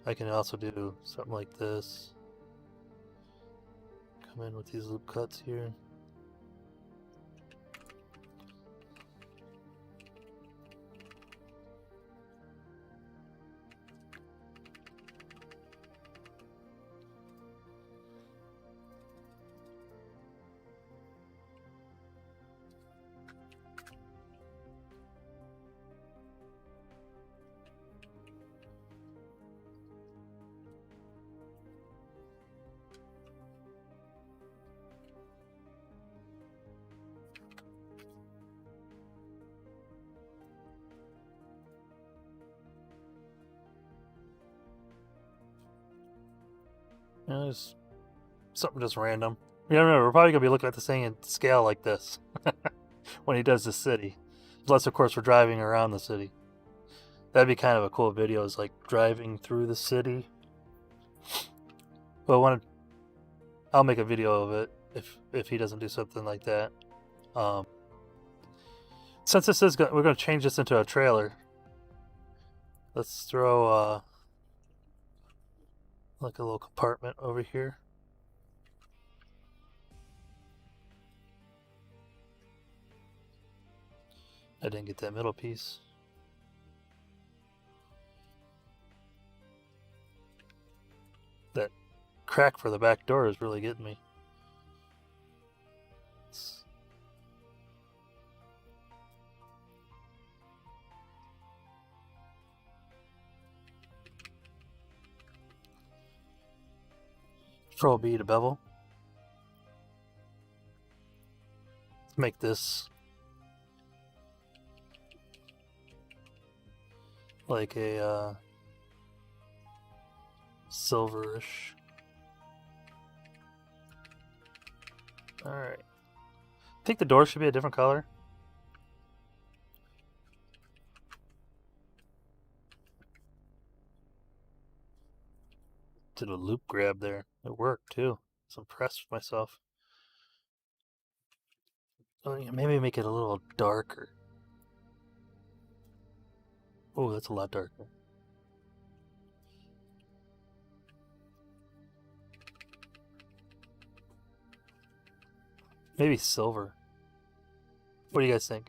I can also do something like this. Come in with these loop cuts here. There's something just random. Yeah, remember, we're probably gonna be looking at this thing in scale like this when he does the city. Unless, of course, we're driving around the city. That'd be kind of a cool video, is like driving through the city. But I'll make a video of it if he doesn't do something like that. Since we're gonna change this into a trailer. Let's throw like a little compartment over here. I didn't get that middle piece. That crack for the back door is really getting me. Control B to bevel. Let's make this like a silverish. Alright. I think the door should be a different color. Did a loop grab there. It worked too. I was impressed with myself. Oh, yeah, maybe make it a little darker. Oh, that's a lot darker. Maybe silver. What do you guys think?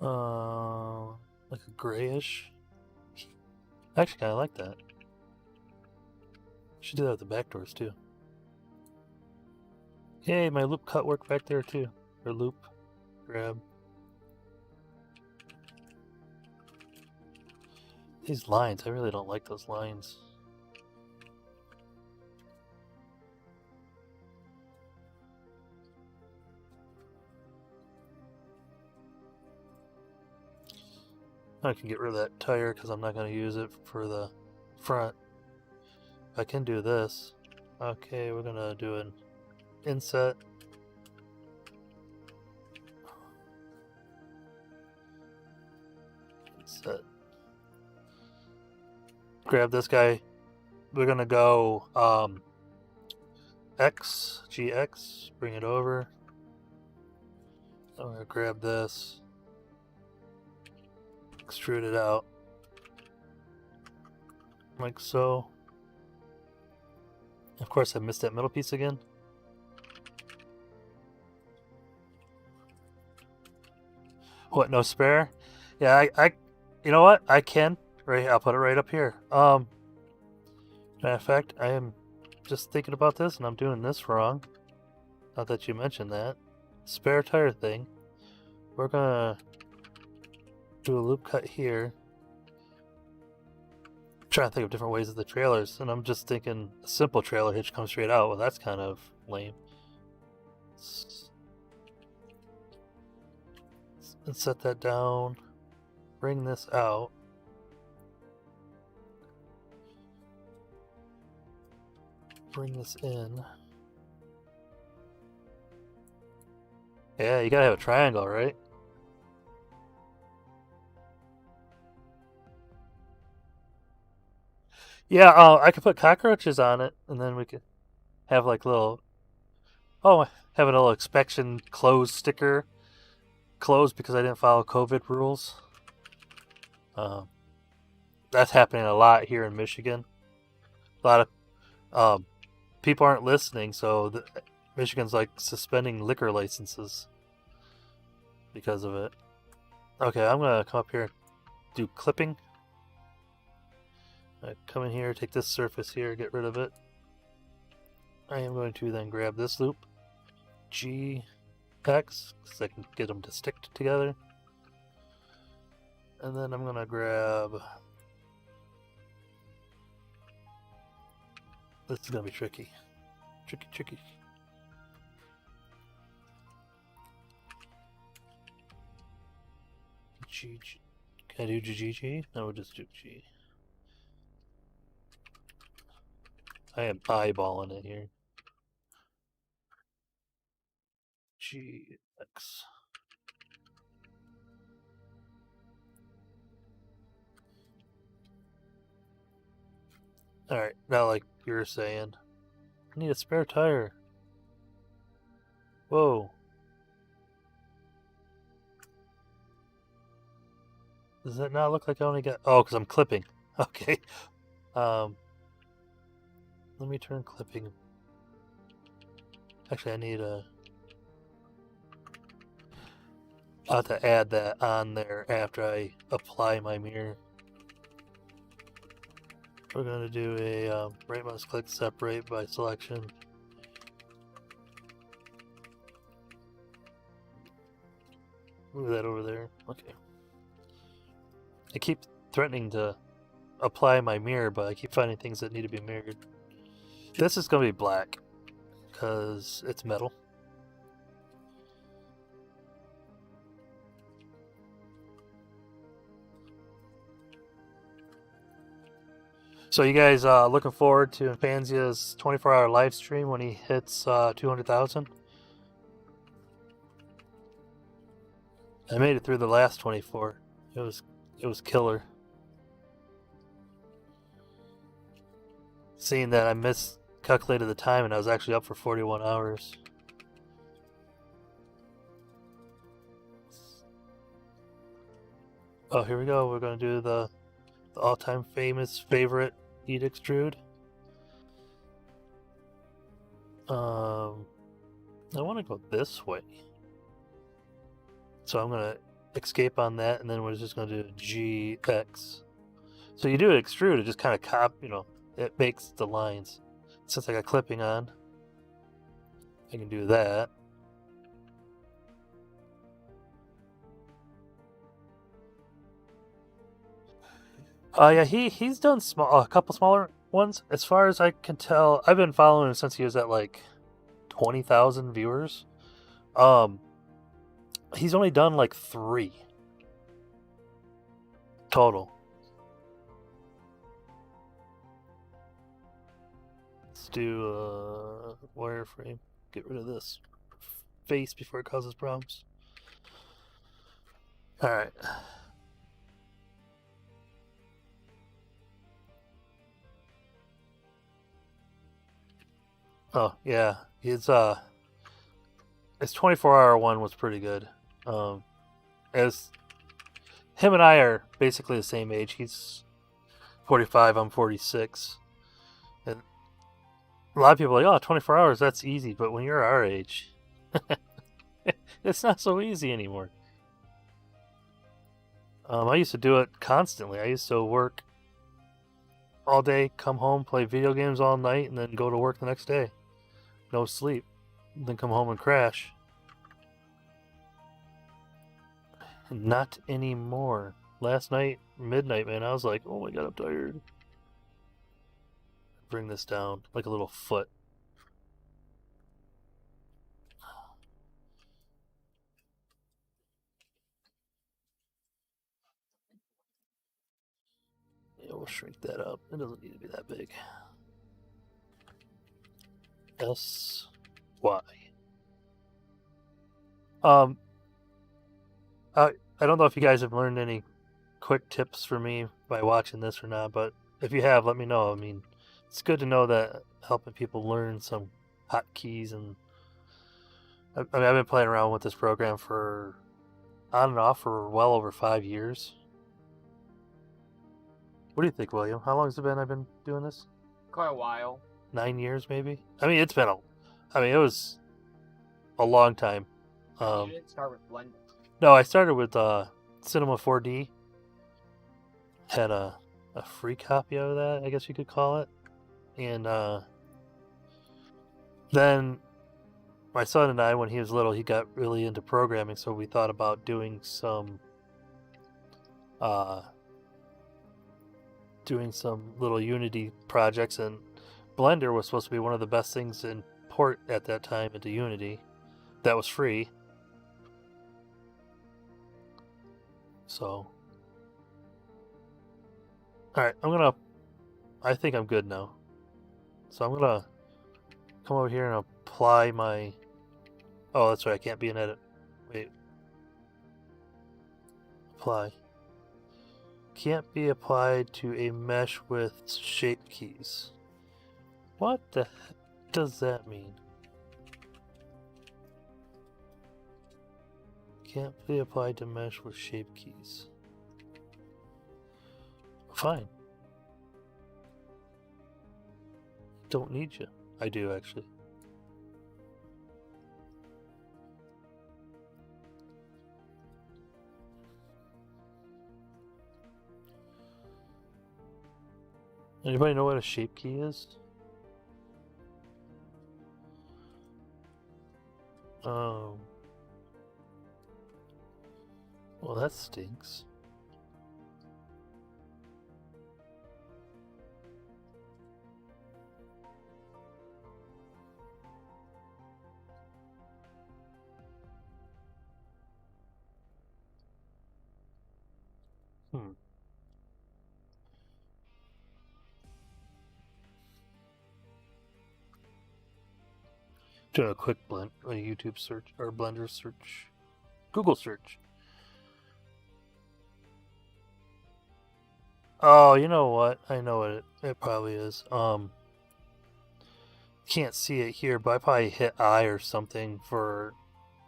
Like a grayish. I actually kind of like that. Should do that with the back doors too. Yay, my loop cut worked back there too. Or loop grab. These lines, I really don't like those lines. I can get rid of that tire because I'm not going to use it for the front. I can do this. Okay, we're going to do an inset. Inset. Grab this guy. We're going to go X, GX, bring it over. I'm going to grab this. Extrude it out. Like so. Of course, I missed that middle piece again. What, no spare? Yeah, I you know what? I can. Right, I'll put it right up here. Matter of fact, I am just thinking about this and I'm doing this wrong. Not that you mentioned that. Spare tire thing. We're gonna do a loop cut here. I'm trying to think of different ways of the trailers, and I'm just thinking a simple trailer hitch comes straight out. Well, that's kind of lame. Let's set that down. Bring this out. Bring this in. Yeah, you gotta have a triangle, right? Yeah, I could put cockroaches on it, and then we could have like little. Oh, have a little inspection closed sticker. Closed because I didn't follow COVID rules. That's happening a lot here in Michigan. A lot of people aren't listening, so Michigan's like suspending liquor licenses because of it. Okay, I'm gonna come up here and do clipping. Come in here, take this surface here, get rid of it. I am going to then grab this loop, G, X, because I can get them to stick together. And then I'm gonna grab. This is gonna be tricky. Tricky. G. Can I do GG? No, we'll just do G. I am eyeballing it here. GX. Alright, now like you were saying, I need a spare tire. Whoa. Does that not look like I only got... Oh, because I'm clipping. Okay. Let me turn clipping. Actually, I need a... I'll have to add that on there after I apply my mirror. We're going to do a right mouse click separate by selection. Move that over there. Okay. I keep threatening to apply my mirror, but I keep finding things that need to be mirrored. This is going to be black because it's metal. So you guys looking forward to Imphenzia 24-hour live stream when he hits 200,000? I made it through the last 24. It was killer. Seeing that I miscalculated the time and I was actually up for 41 hours. Oh, here we go. We're going to do the all-time famous favorite heat extrude. I want to go this way. So I'm going to escape on that, and then we're just going to do GX. So you do it extrude, it just kind of it makes the lines. Since I got clipping on, I can do that. Yeah, he's done a couple smaller ones. As far as I can tell, I've been following him since he was at like 20,000 viewers. He's only done like 3 total. Let's do wireframe. Get rid of this face before it causes problems. All right. Oh yeah, his 24-hour one was pretty good. As him and I are basically the same age. He's 45, I'm 46. And a lot of people are like, oh, 24 hours, that's easy. But when you're our age, it's not so easy anymore. I used to do it constantly. I used to work all day, come home, play video games all night, and then go to work the next day. No sleep. Then come home and crash. Not anymore. Last night, midnight, man, I was like, oh my god, I'm tired. Bring this down like a little foot. Yeah, we'll shrink that up. It doesn't need to be that big. S Y. Um, I don't know if you guys have learned any quick tips for me by watching this or not, but if you have, let me know. I mean, it's good to know that helping people learn some hotkeys, and I mean, I've been playing around with this program for on and off for well over 5 years. What do you think, William? How long has it been I've been doing this? Quite a while. 9 years, maybe. I mean, it was a long time. You didn't start with Blender. No, I started with Cinema 4D. Had a free copy of that, I guess you could call it. And then my son and I, when he was little, he got really into programming, so we thought about doing some little Unity projects, and Blender was supposed to be one of the best things in port at that time into Unity. That was free. So, alright, I think I'm good now. So I'm gonna come over here and apply my... Oh, that's right, I can't be in edit. Wait. Apply. Can't be applied to a mesh with shape keys. What the heck does that mean? Can't be applied to mesh with shape keys. Fine. Don't need you. I do, actually. Anybody know what a shape key is? Well, that stinks. Doing a quick a YouTube search or Blender search, Google search. Oh, you know what? I know what it probably is. Can't see it here, but I probably hit I or something for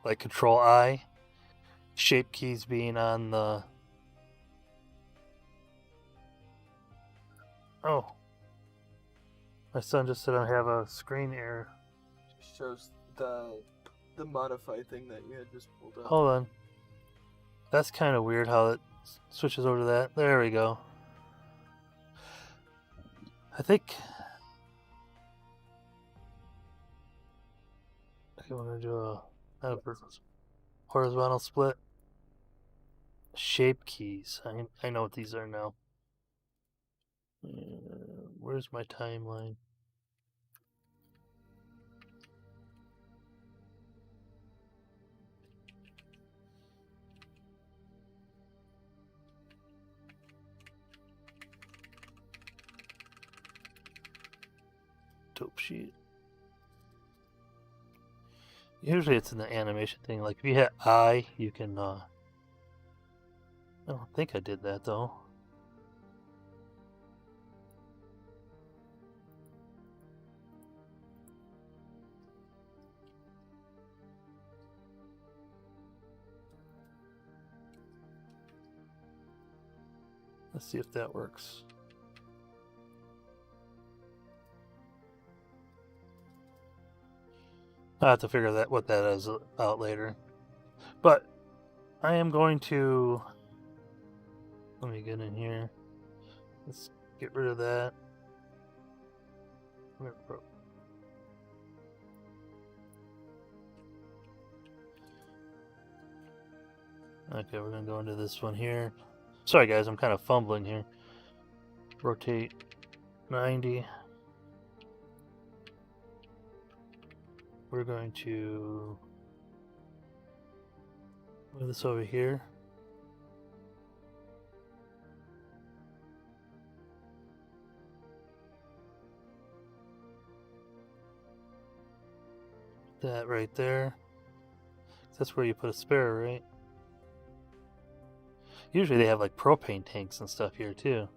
like Control I. Shape keys being on the... Oh. My son just said I have a screen error. shows the modified thing that you had just pulled up. Hold on. That's kind of weird how it switches over to that. There we go. I think I want to do a horizontal split. Shape keys. I know what these are now. Where's my timeline? Dope sheet. Usually it's in the animation thing. Like if you hit I, you can. I don't think I did that though. Let's see if that works. I'll have to figure what that is out later. But I am going to... Let me get in here. Let's get rid of that. Okay, we're going to go into this one here. Sorry guys, I'm kind of fumbling here. Rotate 90. We're going to move this over here. That right there. That's where you put a spare, right? Usually they have like propane tanks and stuff here too.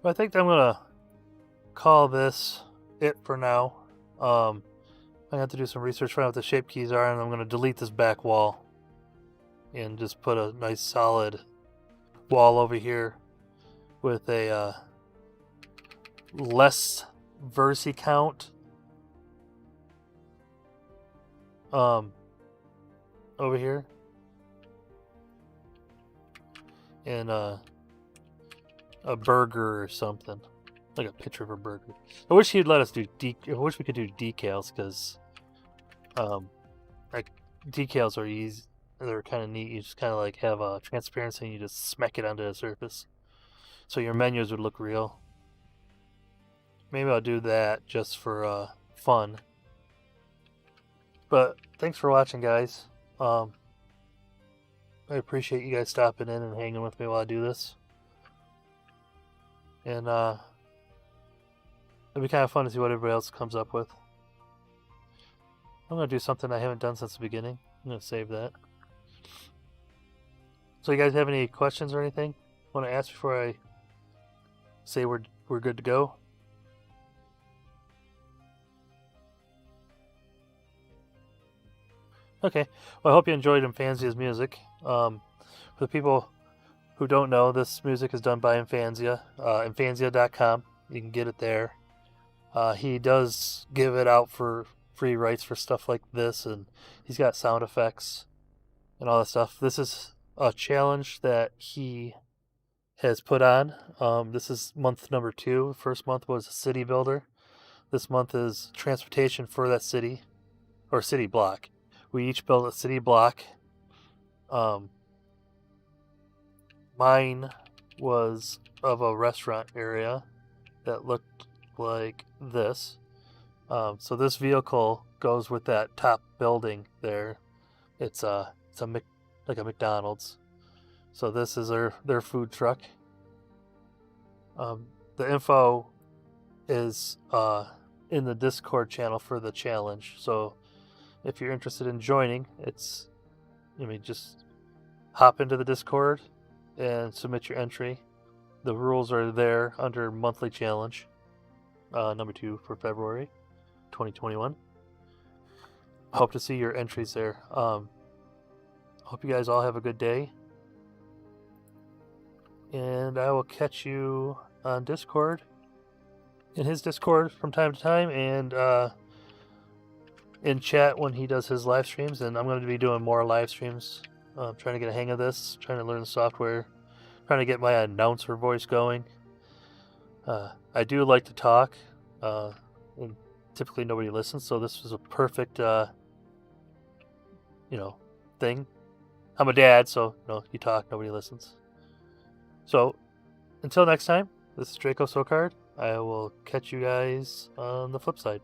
But I think I'm gonna call this it for now. I have to do some research, find out what the shape keys are, and I'm gonna delete this back wall and just put a nice solid wall over here with a less versi count over here, and a burger or something, like a picture of a burger. I wish he'd let us do I wish we could do decals, because like decals are easy. They're kind of neat. You just kind of like have a transparency and you just smack it onto the surface, so your menus would look real. Maybe I'll do that just for fun. But thanks for watching, guys. I appreciate you guys stopping in and hanging with me while I do this. And it'll be kind of fun to see what everybody else comes up with. I'm going to do something I haven't done since the beginning. I'm going to save that. So you guys have any questions or anything want to ask before I say we're good to go? Okay, well I hope you enjoyed Imphenzia's music. For the people who don't know, this music is done by Imphenzia, Imphenzia.com. You can get it there. He does give it out for free rights for stuff like this, and he's got sound effects and all that stuff. This is a challenge that he has put on. This is month number 2. First month was a city builder. This month is transportation for that city, or city block. We each built a city block. Mine was of a restaurant area that looked like this. So this vehicle goes with that top building there. It's like a McDonald's. So this is their food truck. The info is in the Discord channel for the challenge. So if you're interested in joining, just hop into the Discord and submit your entry. The rules are there under monthly challenge, number 2 for February 2021. Hope to see your entries there. Hope you guys all have a good day, and I will catch you on Discord, in his Discord from time to time, and in chat when he does his live streams. And I'm going to be doing more live streams. Trying to get a hang of this, trying to learn the software, trying to get my announcer voice going. I do like to talk, and typically nobody listens, so this was a perfect, thing. I'm a dad, so you talk, nobody listens. So until next time, this is Draco Socard. I will catch you guys on the flip side.